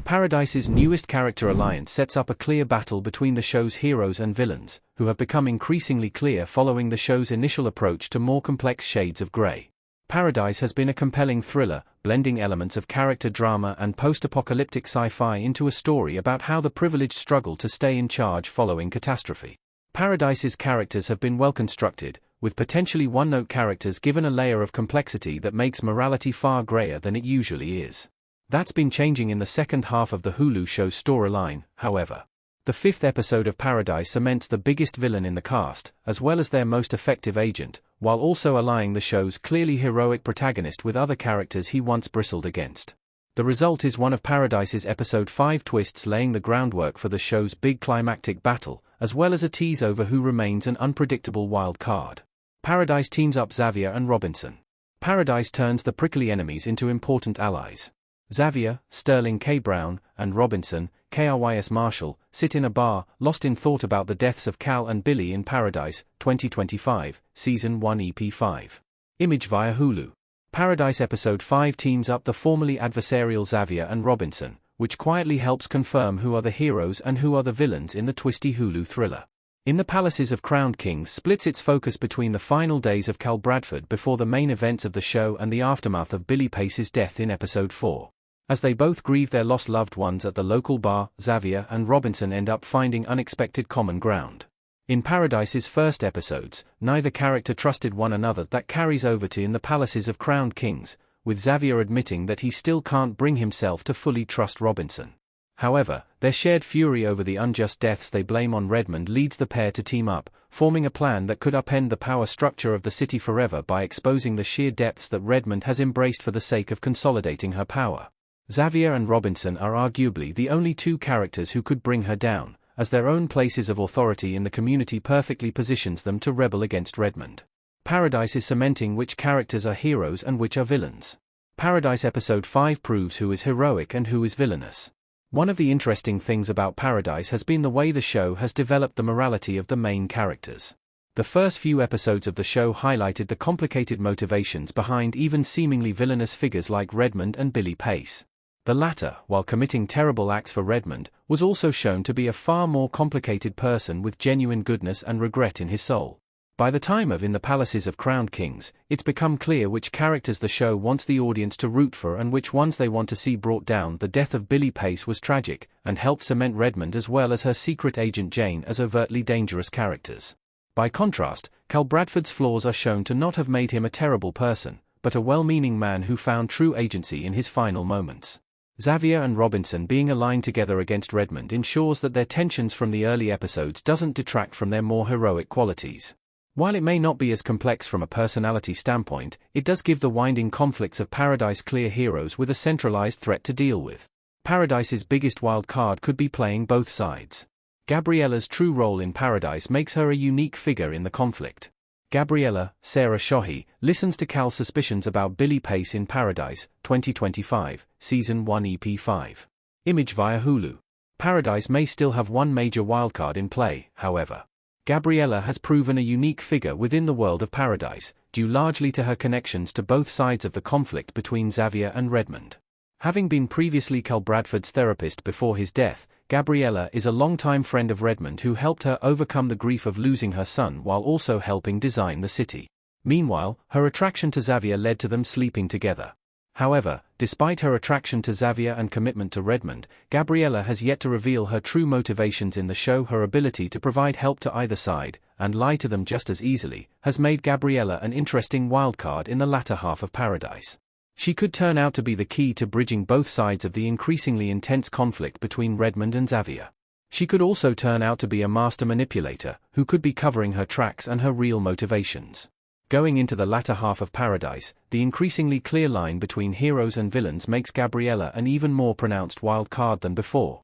Paradise's newest character alliance sets up a clear battle between the show's heroes and villains, who have become increasingly clear following the show's initial approach to more complex shades of grey. Paradise has been a compelling thriller, blending elements of character drama and post-apocalyptic sci-fi into a story about how the privileged struggle to stay in charge following catastrophe. Paradise's characters have been well constructed, with potentially one-note characters given a layer of complexity that makes morality far grayer than it usually is. That's been changing in the second half of the Hulu show's storyline, however. The 5th episode of Paradise cements the biggest villain in the cast, as well as their most effective agent, while also allying the show's clearly heroic protagonist with other characters he once bristled against. The result is one of Paradise's episode 5 twists, laying the groundwork for the show's big climactic battle, as well as a tease over who remains an unpredictable wild card. Paradise teams up Xavier and Robinson. Paradise turns the prickly enemies into important allies. Xavier, Sterling K. Brown, and Robinson, Krys Marshall, sit in a bar, lost in thought about the deaths of Cal and Billy in Paradise, 2025, Season 1 EP 5. Image via Hulu. Paradise Episode 5 teams up the formerly adversarial Xavier and Robinson, which quietly helps confirm who are the heroes and who are the villains in the twisty Hulu thriller. In the Palaces of Crowned Kings splits its focus between the final days of Cal Bradford before the main events of the show and the aftermath of Billy Pace's death in Episode 4. As they both grieve their lost loved ones at the local bar, Xavier and Robinson end up finding unexpected common ground. In Paradise's first episodes, neither character trusted one another. That carries over to in the Palaces of Crowned Kings, with Xavier admitting that he still can't bring himself to fully trust Robinson. However, their shared fury over the unjust deaths they blame on Redmond leads the pair to team up, forming a plan that could upend the power structure of the city forever by exposing the sheer depths that Redmond has embraced for the sake of consolidating her power. Xavier and Robinson are arguably the only two characters who could bring her down, as their own places of authority in the community perfectly positions them to rebel against Redmond. Paradise is cementing which characters are heroes and which are villains. Paradise Episode 5 proves who is heroic and who is villainous. One of the interesting things about Paradise has been the way the show has developed the morality of the main characters. The first few episodes of the show highlighted the complicated motivations behind even seemingly villainous figures like Redmond and Billy Pace. The latter, while committing terrible acts for Redmond, was also shown to be a far more complicated person with genuine goodness and regret in his soul. By the time of In the Palaces of Crowned Kings, it's become clear which characters the show wants the audience to root for and which ones they want to see brought down. The death of Billy Pace was tragic, and helped cement Redmond as well as her secret agent Jane as overtly dangerous characters. By contrast, Cal Bradford's flaws are shown to not have made him a terrible person, but a well-meaning man who found true agency in his final moments. Xavier and Robinson being aligned together against Redmond ensures that their tensions from the early episodes doesn't detract from their more heroic qualities. While it may not be as complex from a personality standpoint, it does give the winding conflicts of Paradise clear heroes with a centralized threat to deal with. Paradise's biggest wild card could be playing both sides. Gabriella's true role in Paradise makes her a unique figure in the conflict. Gabriella, Sarah Shohei, listens to Cal's suspicions about Billy Pace in Paradise, 2025, Season 1 EP 5. Image via Hulu. Paradise may still have one major wildcard in play, however. Gabriella has proven a unique figure within the world of Paradise, due largely to her connections to both sides of the conflict between Xavier and Redmond. Having been previously Cal Bradford's therapist before his death, Gabriella is a longtime friend of Redmond who helped her overcome the grief of losing her son while also helping design the city. Meanwhile, her attraction to Xavier led to them sleeping together. However, despite her attraction to Xavier and commitment to Redmond, Gabriella has yet to reveal her true motivations in the show. Her ability to provide help to either side, and lie to them just as easily, has made Gabriella an interesting wildcard in the latter half of Paradise. She could turn out to be the key to bridging both sides of the increasingly intense conflict between Redmond and Xavier. She could also turn out to be a master manipulator, who could be covering her tracks and her real motivations. Going into the latter half of Paradise, the increasingly clear line between heroes and villains makes Gabriella an even more pronounced wild card than before.